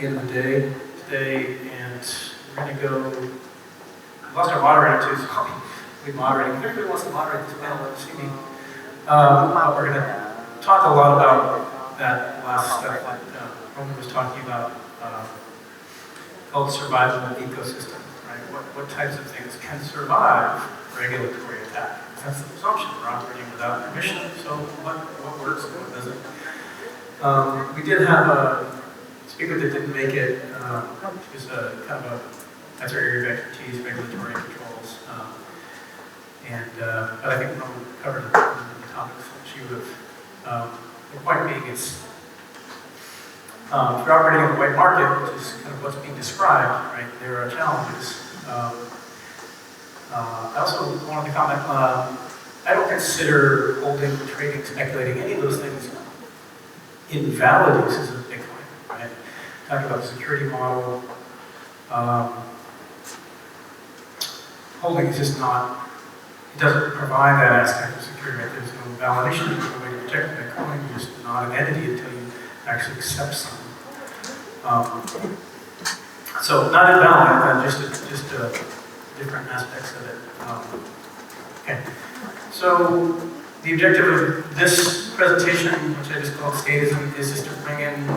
the end of the day today, and we're going to go. We lost our moderator too, so we'll be moderating. If anybody wants to moderate this panel, let see me. We're going to talk a lot about that last stuff that Roman was talking about, called survival of the ecosystem. Right? What types of things can survive regulatory attack? That's the presumption. We're operating without permission, so what works and what doesn't? We did have a speaker that didn't make it. She was kind of that's her area of expertise, regulatory controls. But I think Roman covered the topics that she would have. The point being is, if you're operating in the white market, which is kind of what's being described, right, there are challenges. I also wanted to comment, I don't consider holding, trading, speculating, any of those things invalid uses of Bitcoin, right? Talking about the security model, holding is just not, it doesn't provide that aspect of security, right? There's no validation, there's no way to protect Bitcoin, you're just not an entity until you actually accept something. So not invalid, just different aspects of it. Okay. So the objective of this presentation, which I just called Statism, is just to bring in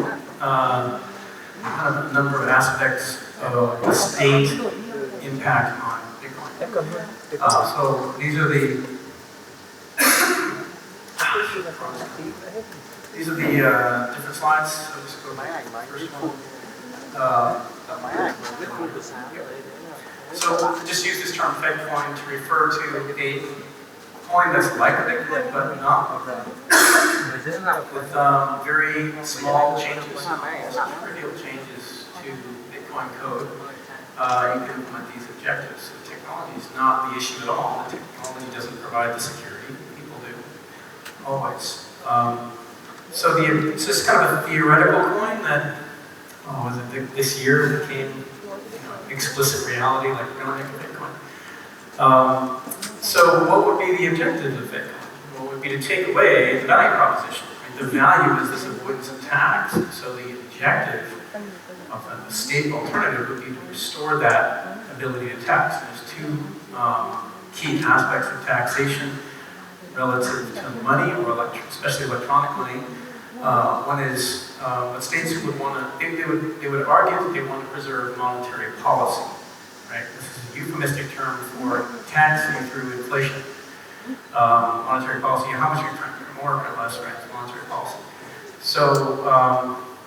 kind of a number of aspects of the state impact on Bitcoin. So these are the different slides. So just go to the first one. So just use this term Fedcoin to refer to a coin that's like a Bitcoin, but not with very small changes, trivial changes to Bitcoin code. You can implement these objectives. So the technology is not the issue at all. The technology doesn't provide the security. People do, always. So it's just kind of a theoretical coin that, this year became explicit reality, like we're going to make a Bitcoin. So what would be the objective of Bitcoin? What would be to take away the value proposition? Right? The value is this avoidance of tax. So the objective of the state alternative would be to restore that ability to tax. And there's two key aspects of taxation relative to money, or especially electronic money. One is what states would want to, they would argue that they want to preserve monetary policy, right? This is a euphemistic term for taxing through inflation. Monetary policy, how much you're trying to more or less, right? Monetary policy. So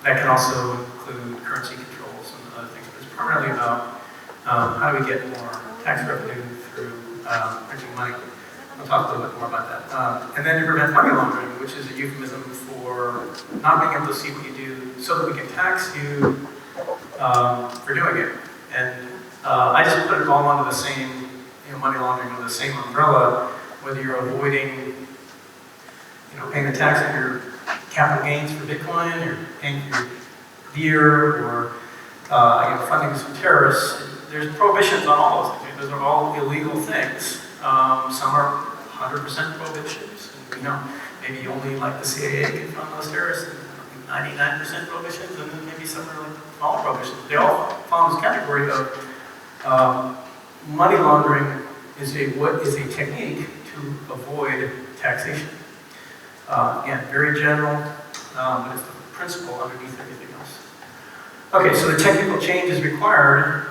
that can also include currency controls and other things, but it's primarily about how do we get more tax revenue through printing money. I'll talk a little bit more about that. And then to prevent money laundering, which is a euphemism for not being able to see what you do so that we can tax you for doing it. And I just put it all under the same, money laundering under the same umbrella, whether you're avoiding, paying the tax on your capital gains for Bitcoin, or paying for your beer, or funding some terrorists. There's prohibitions on all those things. Those are all illegal things. Some are 100% prohibitions. And, maybe only like the CIA can fund those terrorists, and 99% prohibitions, and then maybe some are like small prohibitions. They all fall in this category of money laundering is a technique to avoid taxation. Again, very general, but it's the principle underneath everything else. Okay, so the technical change is required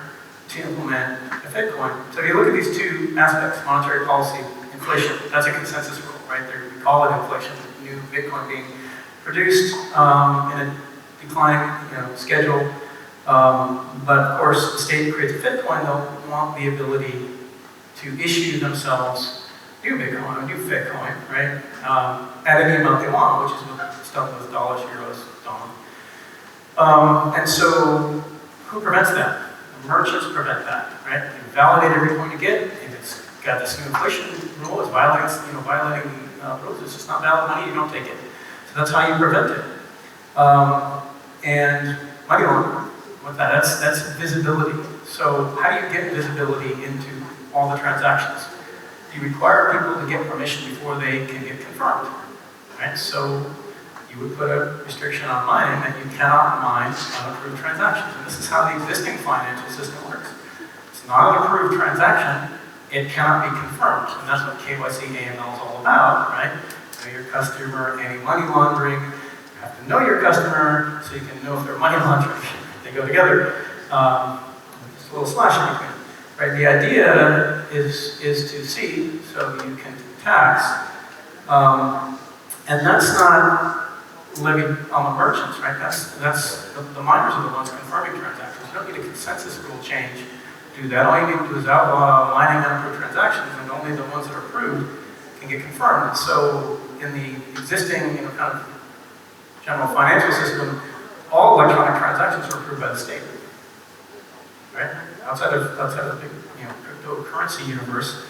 to implement a Fedcoin. So if you look at these two aspects, monetary policy, inflation, that's a consensus rule, right? We call it inflation, new Bitcoin being produced in a declining schedule. But of course, the state creates a Fedcoin, they'll want the ability to issue themselves new Bitcoin, a new Fedcoin, right? At any amount they want, which is what's done with dollars, euros, dollar. And so, who prevents that? The merchants prevent that, right? You validate every coin you get. If it's got this new inflation rule, it's violating rules. It's just not valid money, you don't take it. So that's how you prevent it. And money laundering, with that, that's visibility. So how do you get visibility into all the transactions? You require people to get permission before they can get confirmed, right? So you would put a restriction on mining that you cannot mine unapproved transactions. And this is how the existing financial system works. It's not an approved transaction, it cannot be confirmed. And that's what KYC AML is all about, right? Know your customer, anti-money laundering. You have to know your customer so you can know if they're money laundering. They go together. Just a little slash in between. Right? The idea is to see so you can tax. And that's not levied on the merchants, right? That's the miners are the ones confirming transactions. You don't need a consensus rule change to do that. All you need to do is outlaw mining unapproved transactions, and only the ones that are approved can get confirmed. So in the existing, kind of general financial system, all electronic transactions are approved by the state, right? Outside of the big, cryptocurrency universe.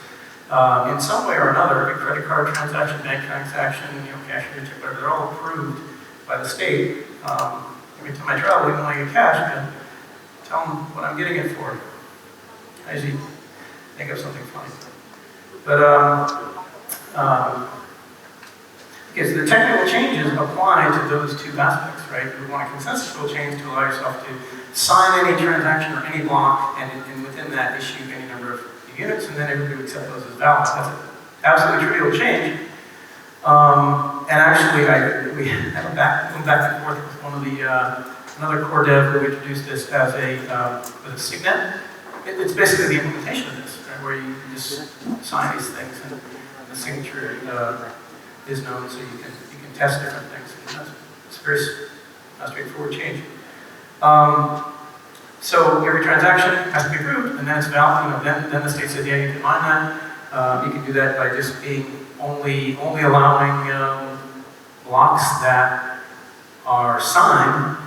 In some way or another, a credit card transaction, bank transaction, cashier check, whatever, they're all approved by the state. Every time I travel, even when I get cash, I can tell them what I'm getting it for. I usually think of something funny. But, okay, so the technical changes apply to those two aspects, right? You want a consensual change to allow yourself to sign any transaction or any block, and within that issue any number of units, and then everybody would accept those as valid. That's an absolutely trivial change. And actually, we have went back and forth with one of the another core dev who introduced this as a signet. It's basically the implementation of this, right, where you just sign these things, and the signature is known, so you can test different things. And it's a very straightforward change. So every transaction has to be approved, and then it's valid. Then the state says, yeah, you can mine that. You can do that by just being only allowing blocks that are signed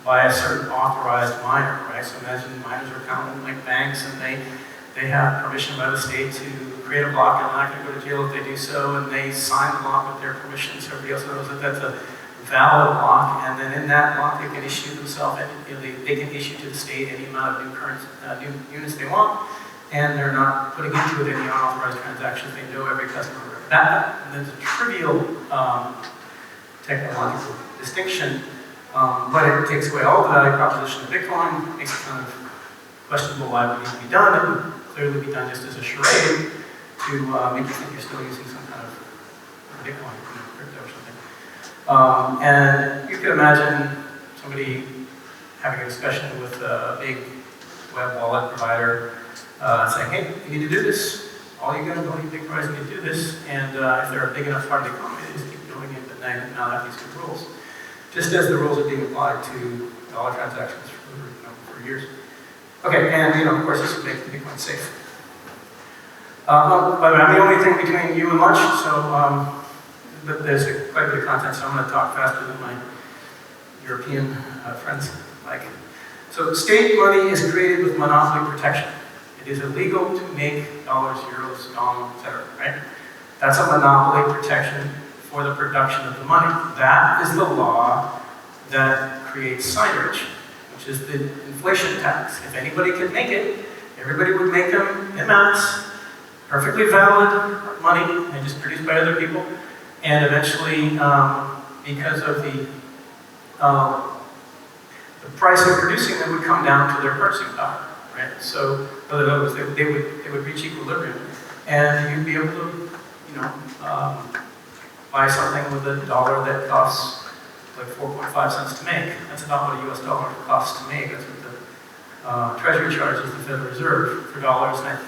by a certain authorized miner, right? So imagine miners are counting like banks, and they have permission by the state to create a block, and they're not going to go to jail if they do so, and they sign the block with their permission, so everybody else knows that that's a valid block, and then in that block they can issue themselves, they can issue to the state any amount of new units they want, and they're not putting into it any unauthorized transactions. They know every customer. There's a trivial technological distinction, but it takes away all the value proposition of Bitcoin, makes it kind of questionable why it needs to be done. It would clearly be done just as a charade to make you think you're still using some kind of Bitcoin, crypto or something. And you could imagine somebody having a discussion with a big web wallet provider saying, hey, you need to do this. All you big providers need to do this, and if they're a big enough part of the economy, they just keep doing it, but now have these good rules. Just as the rules are being applied to dollar transactions for years. Okay, and of course this would make Bitcoin safe. By the way, I'm the only thing between you and lunch, so but there's quite a bit of content, so I'm going to talk faster than my European friends like. So state money is created with monopoly protection. It is illegal to make dollars, euros, dong, etc. Right? That's a monopoly protection for the production of the money. That is the law that creates signage, which is the inflation tax. If anybody could make it, everybody would make them en masse, perfectly valid money, and just produced by other people. And eventually, because of the price of producing them would come down to their purchasing power, right? So, in other words, they would reach equilibrium, and you'd be able to, buy something with a dollar that costs like 4.5 cents to make. That's about what a US dollar costs to make. That's what the Treasury charges the Federal Reserve for dollars. And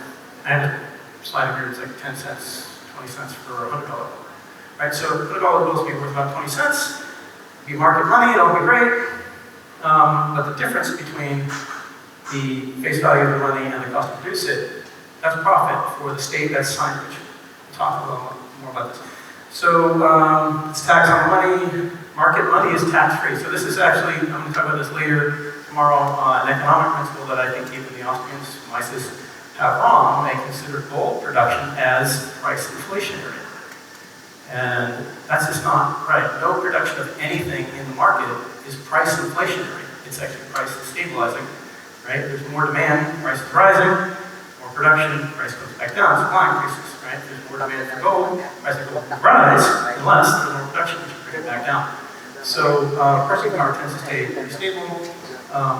I have a slide here, it's like 10 cents, 20 cents for $100. Right, so $100 bills will be worth about 20 cents. If you market money, it'll be great. But the difference between the face value of the money and the cost to produce it, that's profit for the state, that's signage. We'll talk a little more about this. So it's tax on money. Market money is tax-free. So this is actually, I'm going to talk about this later tomorrow, an economic principle that I think even the Austrians, Mises, have wrong. They consider gold production as price inflationary. And that's just not right. No production of anything in the market is price inflationary. It's actually price stabilizing, right? There's more demand, price is rising. More production, price goes back down, supply increases, right? There's more demand for gold, price of gold will rise, unless there's more production, which will bring it back down. So purchasing power tends to stay pretty stable.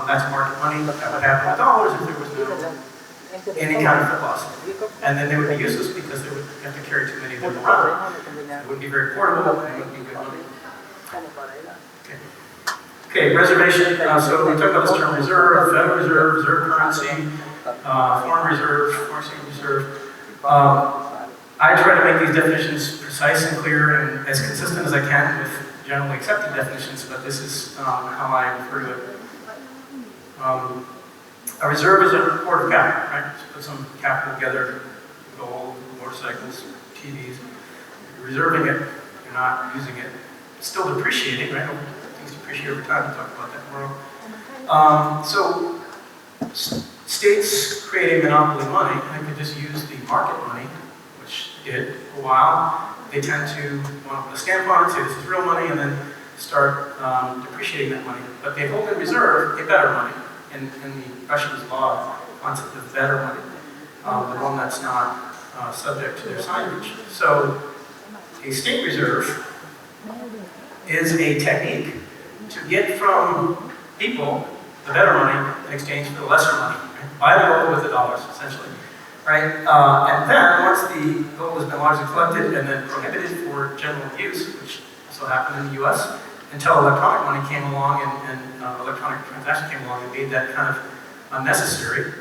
That's market money. That would happen with dollars if there was no any kind of loss. And then they would be useless because they would have to carry too many of them around. It wouldn't be very portable, and it wouldn't be good money. Okay, reservation. So we talked about this term reserve, Federal Reserve, reserve currency, foreign reserve, foreign exchange reserve. I try to make these definitions precise and clear and as consistent as I can with generally accepted definitions, but this is how I refer to it. A reserve is a hoard of capital, right? Just put some capital together, gold, motorcycles, TVs. You're reserving it, you're not using it. It's still depreciating, right? Things depreciate over time, we'll talk about that tomorrow. So states create a monopoly money, and they could just use the market money, which they did for a while. They tend to want to put a stamp on it, say this is real money, and then start depreciating that money. But they hold in reserve a better money. In the Russian law, concept of better money, the one that's not subject to their signage. So a state reserve is a technique to get from people the better money in exchange for the lesser money. Right? Buy the gold with the dollars, essentially. Right? And then, once the gold has been largely collected and then prohibited for general use, which also happened in the US, until electronic money came along and electronic transaction came along and made that kind of unnecessary.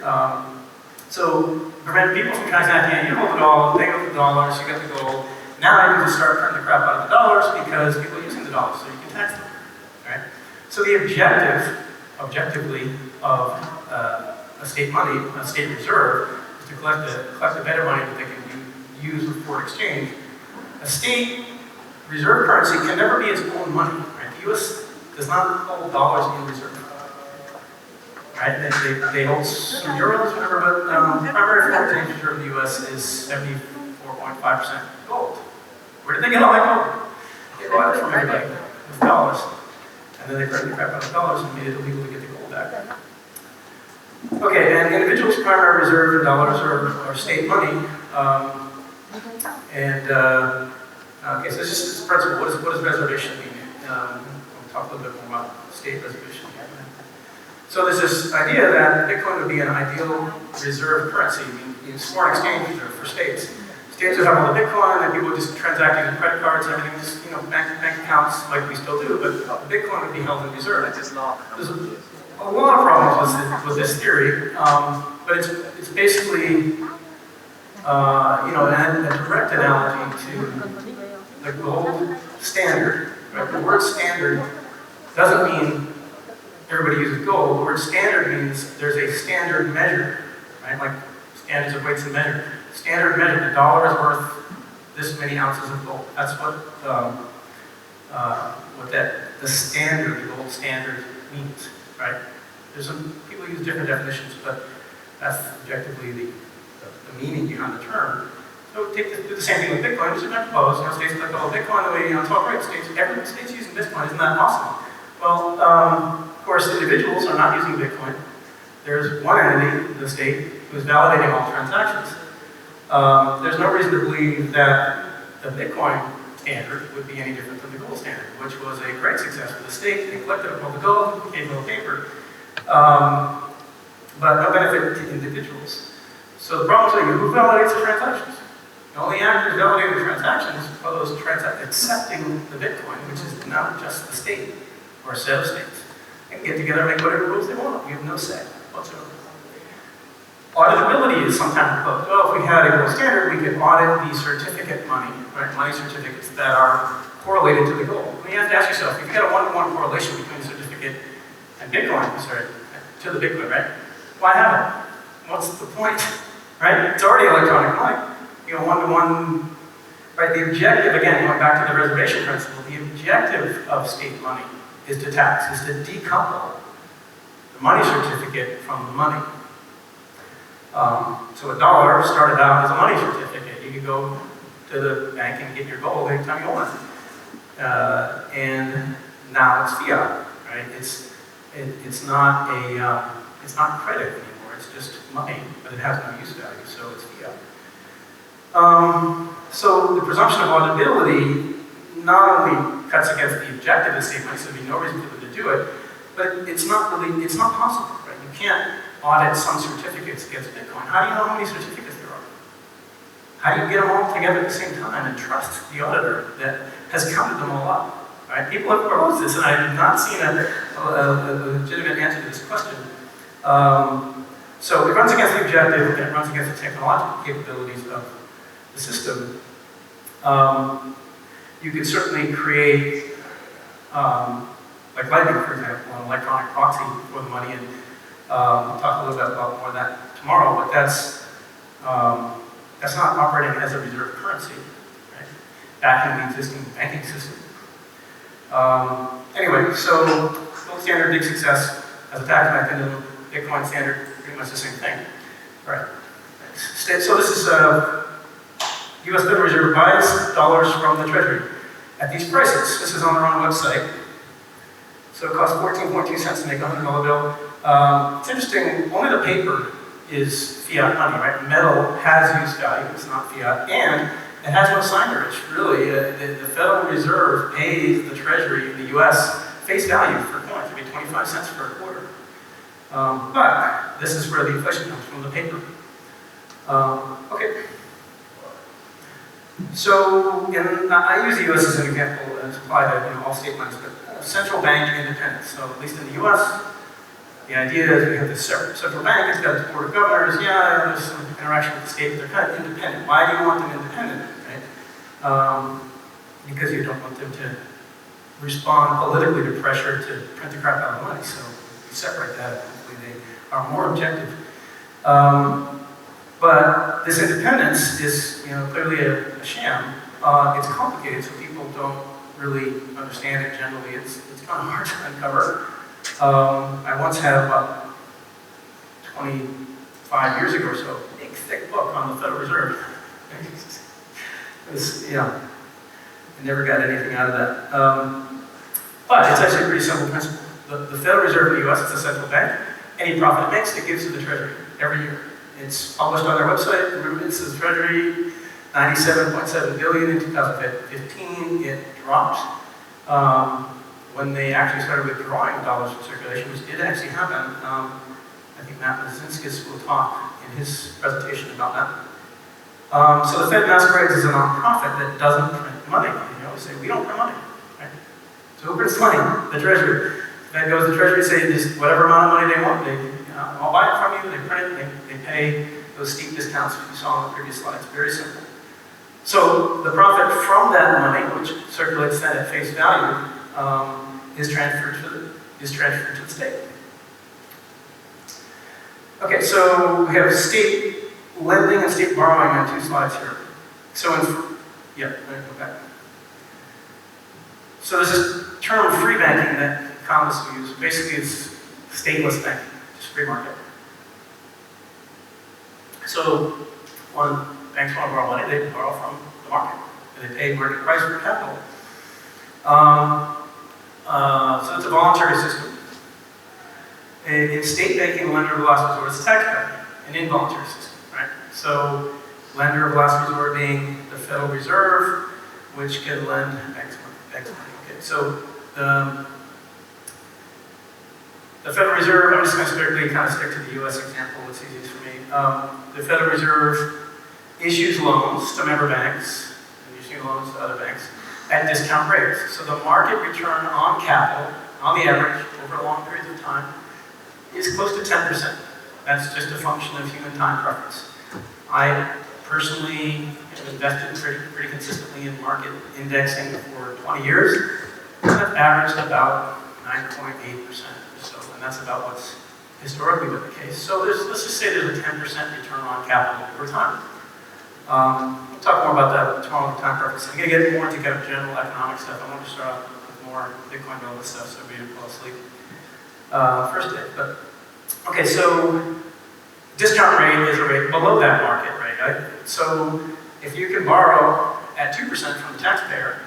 So, prevent people from transacting, you hold the dollar, they hold the dollars, you get the gold. Now you can just start printing the crap out of the dollars because people are using the dollars, so you can tax them. Right? So the objectively, of a state money, a state reserve, is to collect the better money that they can use with foreign exchange. A state reserve currency can never be its own money. Right? The U.S. does not hold dollars in reserve. Right? They hold some euros, whatever, but the primary foreign exchange reserve in the U.S. is 74.5% gold. Where did they get all that gold? They bought it from everybody with dollars. And then they printed the crap out of dollars and made it illegal to get the gold back. Okay, and individuals' primary reserve in dollars are state money. Okay, so this is just a principle. What does reservation mean? We'll talk a little bit more about state reservation here. So there's this idea that Bitcoin would be an ideal reserve currency, means foreign exchange reserve for states. States would have all the Bitcoin, and people would just transact using credit cards, everything, just bank accounts like we still do, but Bitcoin would be held in reserve. There's a lot of problems with this theory, but it's basically a direct analogy to the gold standard. Right? The word standard doesn't mean everybody uses gold. The word standard means there's a standard measure, right? Like standards of weights and measure. Standard measure, the dollar is worth this many ounces of gold. That's what the standard, the gold standard means, right? There's some people use different definitions, but that's objectively the meaning behind the term. So do the same thing with Bitcoin. Just propose, states collect all Bitcoin the way top right. Every state's using Bitcoin. Isn't that awesome? Well, of course, individuals are not using Bitcoin. There's one entity, the state, who's validating all transactions. There's no reason to believe that the Bitcoin standard would be any different than the gold standard, which was a great success for the state. They collected up all the gold, gave no paper, but no benefit to individuals. So the problem is, who validates the transactions? The only actors validating the transactions are those accepting the Bitcoin, which is not just the state or a set of states. They can get together and make whatever rules they want. We have no say whatsoever. Auditability is sometimes proposed. Well, if we had a gold standard, we could audit the certificate money, right? Money certificates that are correlated to the gold. Well, you have to ask yourself, if you get a one-to-one correlation between the certificate and Bitcoin, to the Bitcoin, right? Why have it? What's the point? Right? It's already electronic money. One-to-one, right? The objective, again, going back to the reservation principle, the objective of state money is to tax, is to decouple the money certificate from the money. So a dollar started out as a money certificate. You could go to the bank and get your gold anytime you want. And now it's fiat, right? It's not credit anymore. It's just money, but it has no use value, so it's fiat. So the presumption of auditability not only cuts against the objective of state money, so there'd be no reason for them to do it. But it's not possible, right? You can't audit some certificates against Bitcoin. How do you know how many certificates there are? How do you get them all together at the same time and trust the auditor that has counted them all up? Right? People have proposed this, and I have not seen a legitimate answer to this question. So it runs against the objective, and it runs against the technological capabilities of the system. You could certainly create, like Lightning, for example, an electronic proxy for the money, and we'll talk a little bit about more of that tomorrow, but that's not operating as a reserve currency, right? Backing the existing banking system. Anyway, so gold standard, big success as a tax mechanism. Bitcoin standard, pretty much the same thing. All right. So this is U.S. Federal Reserve buys dollars from the Treasury at these prices. This is on their own website. So it costs 14.2 cents to make a $100 bill. It's interesting, only the paper is fiat money, right? Metal has use value, it's not fiat, and it has no signage, really. The Federal Reserve pays the Treasury in the U.S. face value for coins. It'd be 25 cents for a quarter. But this is where the inflation comes from, the paper. Okay. So, I use the U.S. as an example and apply to all state lines, but central bank independence. So, at least in the U.S., the idea is we have this central bank, it's got its board of governors, yeah, there's some interaction with the state, but they're kind of independent. Why do you want them independent, right? Because you don't want them to respond politically to pressure to print the crap out of money. So you separate that, hopefully they are more objective. But this independence is, clearly a sham. It's complicated, so people don't really understand it generally. It's kind of hard to uncover. I once had about 25 years ago or so, a big thick book on the Federal Reserve. It was, I never got anything out of that. But it's actually a pretty simple principle. The Federal Reserve in the US is a central bank. Any profit it makes, it gives to the Treasury every year. It's published on their website. The remittances to Treasury, $97.7 billion in 2015. It dropped when they actually started withdrawing dollars from circulation, which did actually happen. I think Matt Lazinskis will talk in his presentation about that. So the Fed masquerades as a nonprofit that doesn't print money. They always say, we don't print money. Right? So who prints money? The Treasury. The Fed goes to the Treasury, say just whatever amount of money they want. I'll buy it from you, they print it, they pay those steep discounts you saw on the previous slides. Very simple. So the profit from that money, which circulates then at face value, is transferred to the state. Okay, so we have state lending and state borrowing on 2 slides here. So let me go back. So there's this term free banking that economists use. Basically, it's stateless banking, just free market. So when banks want to borrow money, they borrow from the market, and they pay market price for capital. So it's a voluntary system. In state banking, lender of last resort is a taxpayer, an involuntary system, right? So lender of last resort being the Federal Reserve, which can lend X money. Okay, so the Federal Reserve, I'm just going to strictly kind of stick to the U.S. example, it's easiest for me. The Federal Reserve issues loans to member banks, and issues loans to other banks, at discount rates. So the market return on capital, on the average, over long periods of time, is close to 10%. That's just a function of human time preference. I personally have invested pretty consistently in market indexing for 20 years, and I've averaged about 9.8% or so, and that's about what's historically been the case. So let's just say there's a 10% return on capital over time. We'll talk more about that tomorrow with time preference. I'm going to get more into kind of general economic stuff. I want to start off with more Bitcoin related stuff so we don't fall asleep first day. But okay, so discount rate is a rate below that market rate. Right? So if you can borrow at 2% from the taxpayer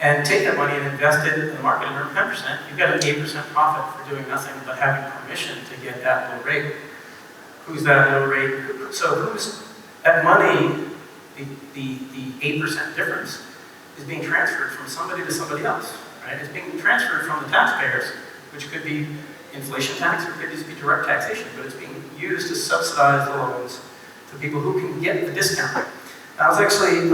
and take that money and invest it in the market and earn 10%, you've got an 8% profit for doing nothing but having permission to get that low rate. Who's that low rate? So who's that money, the 8% difference, is being transferred from somebody to somebody else, right? It's being transferred from the taxpayers, which could be inflation tax or could just be direct taxation, but it's being used to subsidize the loans to people who can get the discount. I was actually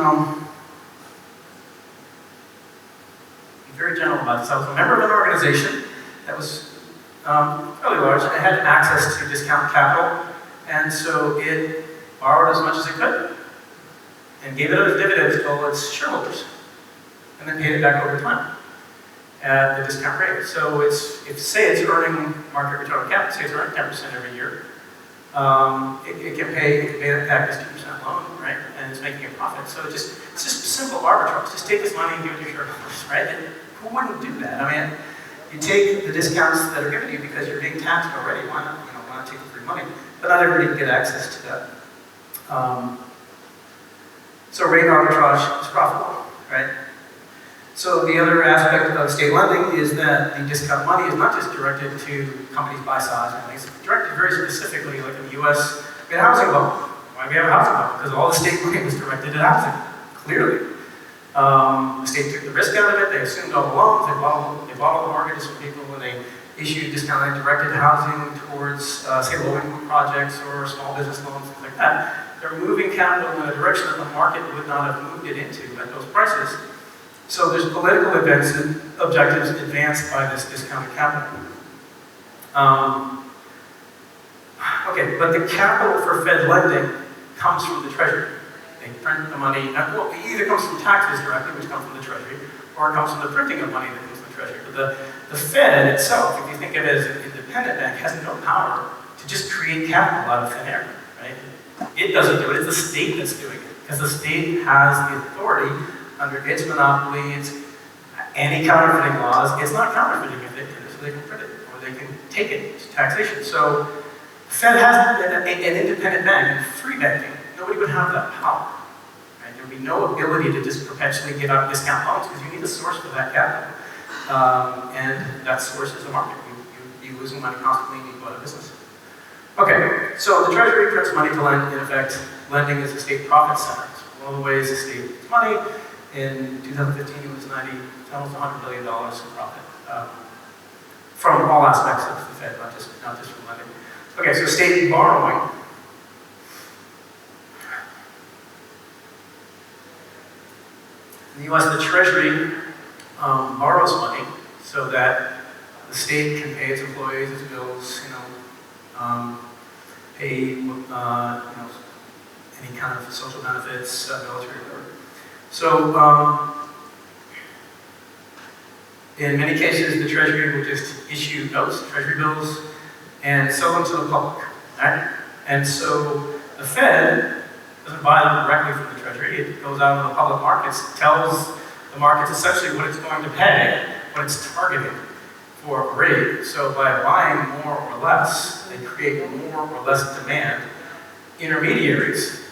very general about this. I was a member of an organization that was fairly large, and it had access to discount capital, and so it borrowed as much as it could, and gave it as dividends to all its shareholders, and then paid it back over time at the discount rate. So say it's earning market return on capital, say it's earning 10% every year, it can pay it back as 2% loan, right? And it's making a profit. So it's just simple arbitrage. Just take this money and give it to your shareholders, right? And who wouldn't do that? I mean, you take the discounts that are given to you because you're being taxed already. Why not take the free money? But not everybody can get access to that. So rate arbitrage is profitable, right? So the other aspect of state lending is that the discount money is not just directed to companies by size, it's directed very specifically, like in the US, we had a housing bubble. Why do we have a housing bubble? Because all the state money was directed at housing, clearly. The state took the risk out of it, they assumed all the loans, they bought all the mortgages from people when they issued discount and directed housing towards, say, low-income projects or small business loans, things like that. They're moving capital in a direction that the market would not have moved it into at those prices. So there's political objectives advanced by this discounted capital. Okay, but the capital for Fed lending comes from the Treasury. They print the money, well, it either comes from taxes directly, which come from the Treasury, or it comes from the printing of money that comes from the Treasury. But the Fed itself, if you think of it as an independent bank, has no power to just create capital out of thin air, right? It doesn't do it, it's the state that's doing it, because the state has the authority under its monopoly, its anti-counterfeiting laws. It's not counterfeiting if they do it, so they can print it, or they can take it to taxation. So the Fed has an independent bank, and free banking, nobody would have that power. Right? There would be no ability to just perpetually give out discount loans, because you need a source for that capital. And that source is the market. You're losing money constantly, and you go out of business. Okay, so the Treasury prints money to lend. In effect, lending is a state profit center. It's one of the ways the state gets money. In 2015, it was almost $100 billion in profit from all aspects of the Fed, not just from lending. Okay, so state borrowing. In the US, the Treasury borrows money so that the state can pay its employees, its bills, pay any kind of social benefits, military, whatever. So, in many cases, the Treasury will just issue notes, Treasury bills, and sell them to the public, right? And so the Fed doesn't buy them directly from the Treasury. It goes out into the public markets, tells the markets essentially what it's going to pay, what it's targeting for a rate. So by buying more or less, they create more or less demand. Intermediaries,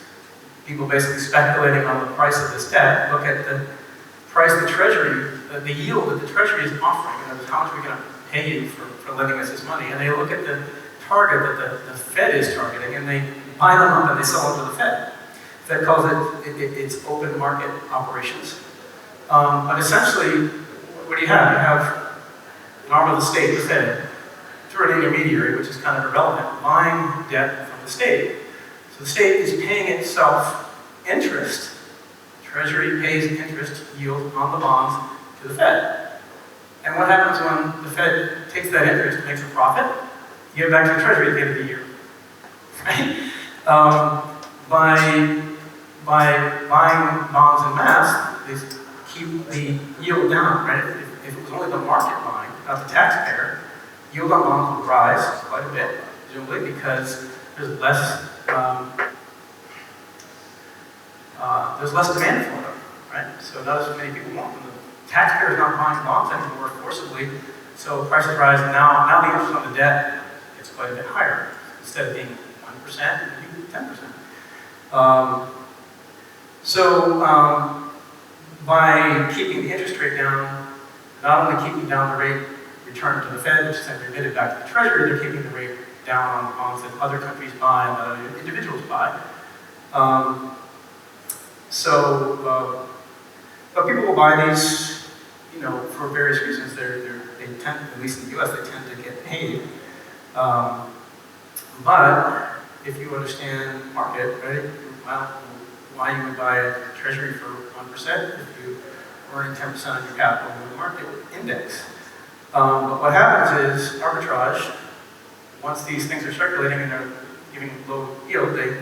people basically speculating on the price of this debt, look at the price the Treasury, the yield that the Treasury is offering, and how much we're going to pay you for lending us this money, and they look at the target that the Fed is targeting, and they buy them up and they sell them to the Fed. The Fed calls it's open market operations. But essentially, what do you have? You have an arm of the state, the Fed, through an intermediary, which is kind of irrelevant, buying debt from the state. So the state is paying itself interest. Treasury pays interest yield on the bonds to the Fed. And what happens when the Fed takes that interest, makes a profit? You give it back to the Treasury at the end of the year. Right? By buying bonds en masse, they keep the yield down, right? If it was only the market buying, not the taxpayer, yield on bonds would rise quite a bit, presumably, because there's less demand for them, right? So not as many people want them. The taxpayer is not buying bonds anymore forcibly, so prices rise. Now the interest on the debt is quite a bit higher. Instead of being 1%, it would be 10%. By keeping the interest rate down, not only keeping down the rate returned to the Fed, which is then remitted back to the Treasury, they're keeping the rate down on bonds that other countries buy and other individuals buy. But people will buy these, for various reasons. They tend, at least in the US, they tend to get paid. But if you understand market, right, well, why you would buy a treasury for 1% if you earning 10% of your capital in the market index. But what happens is arbitrage, once these things are circulating and they're giving low yield, they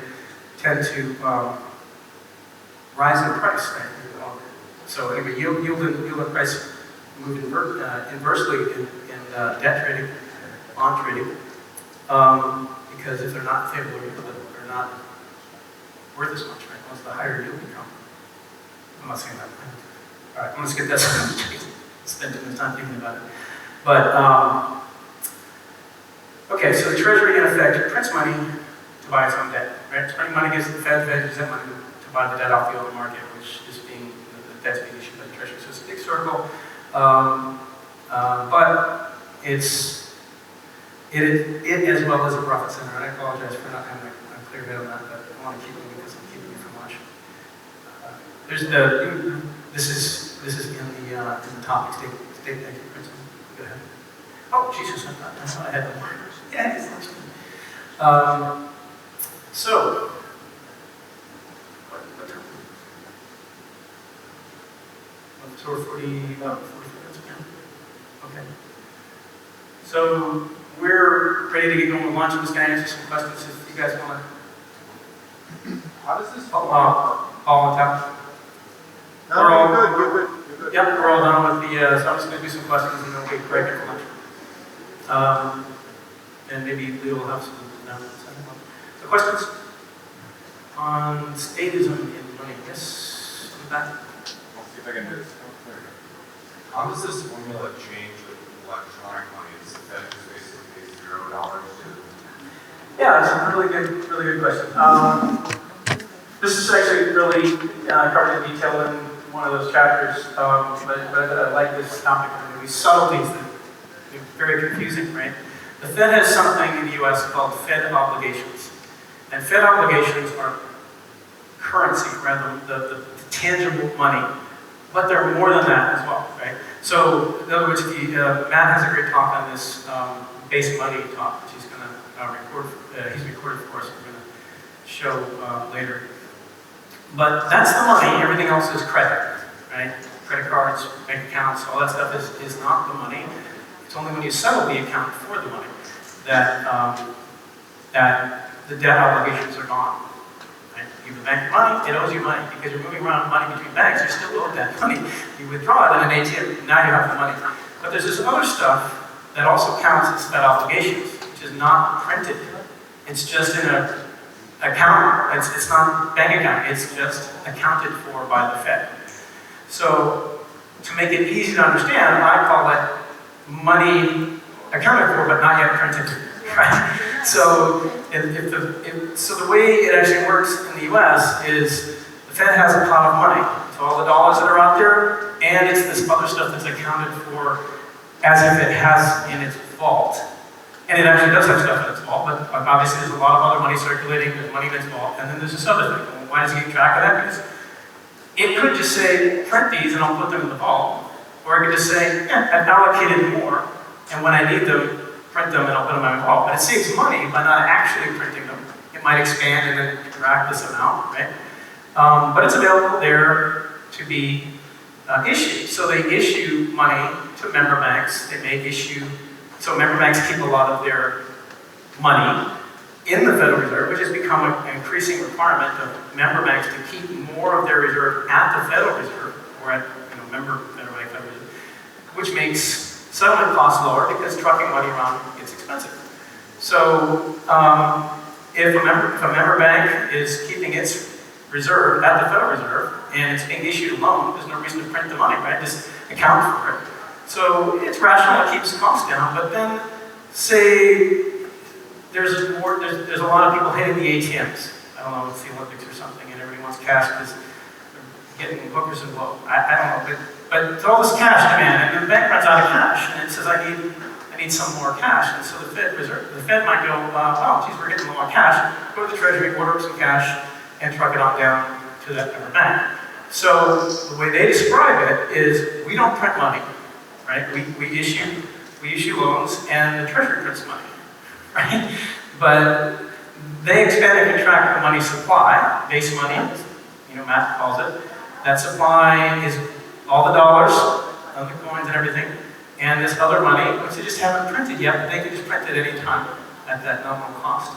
tend to rise in price. Right? So anyway, yield and price move inversely in debt trading, bond trading, because if they're not favorable yield, they're not worth as much. Right? Once the higher yield become, I'm not saying that. All right, I'm going to skip that. Spend too much time thinking about it. But okay, so the Treasury in effect prints money to buy its own debt. Right? It's printing money against the Fed uses that money to buy the debt off the open market, which is being the debt's being issued by the Treasury. So it's a big circle, but it as well as a profit center. And I apologize for not having a clear head on that, but I want to keep moving because I'm keeping you from lunch. This is in the topic state banking principle. Go ahead. Oh Jesus, I thought I had the word. Yeah, it's not so. What time? So we're 40 minutes again. Okay. So we're ready to get going with lunch. I'm just going to answer some questions if you guys want to. How does this all on top? No, you're good. Yep, we're all done with the, so I'm just going to do some questions and then we'll get break for lunch. And maybe Leo will have some announcements. So questions on statism in money? Yes, in the back. I'll see if I can do this. How does this formula change with electronic money? Is the Fed just basically $0 to? Yeah, that's a really good question. This is actually really covered in detail in one of those chapters, but I like this topic. These subtleties that are very confusing, right? The Fed has something in the US called Fed obligations. And Fed obligations are currency, rather the tangible money. But they're more than that as well, right? So, in other words, Matt has a great talk on this base money talk, which he's going to record. He's recorded for us. We're going to show later. But that's the money. Everything else is credit, right? Credit cards, bank accounts, all that stuff is not the money. It's only when you settle the account for the money that that the debt obligations are gone. Right? You give the bank money, it owes you money because you're moving around money between banks. You still owe that money. You withdraw it in an ATM. Now you have the money. But there's this other stuff that also counts as debt obligations, which is not printed. It's just in a account. It's not bank account. It's just accounted for by the Fed. So to make it easy to understand, I call it money accounted for but not yet printed. Right? So the way it actually works in the U.S. is the Fed has a pot of money. So all the dollars that are out there, and it's this other stuff that's accounted for as if it has in its vault. And it actually does have stuff in its vault, but obviously there's a lot of other money circulating, there's money in its vault, and then there's this other thing. Well, why does it keep track of that? Because it could just say, print these and I'll put them in the vault. Or it could just say, yeah, I've allocated more, and when I need them, print them and I'll put them in my vault. But it saves money by not actually printing them. It might expand and then track this amount, right? But it's available there to be issued. So they issue money to member banks. They may issue, so member banks keep a lot of their money in the Federal Reserve, which has become an increasing requirement of member banks to keep more of their reserve at the Federal Reserve, or at member Federal Bank, Federal Reserve, which makes settlement costs lower because trucking money around gets expensive. So if a member bank is keeping its reserve at the Federal Reserve and it's being issued a loan, there's no reason to print the money, right? Just account for it. So it's rational, it keeps costs down, but then say there's a lot of people hitting the ATMs. I don't know, it's the Olympics or something, and everybody wants cash because they're getting hookers and blow. I don't know, but it's all this cash demand, and the bank runs out of cash, and it says I need some more cash, and so the Fed might go, oh, geez, we're getting a lot of cash. Go to the Treasury, order up some cash, and truck it on down to that member bank. So the way they describe it is we don't print money, right? We issue loans and the Treasury prints money, right? But they expand and contract the money supply, base money, Matt calls it. That supply is all the dollars, the coins and everything, and this other money, which they just haven't printed yet, but they can just print it any time at that nominal cost.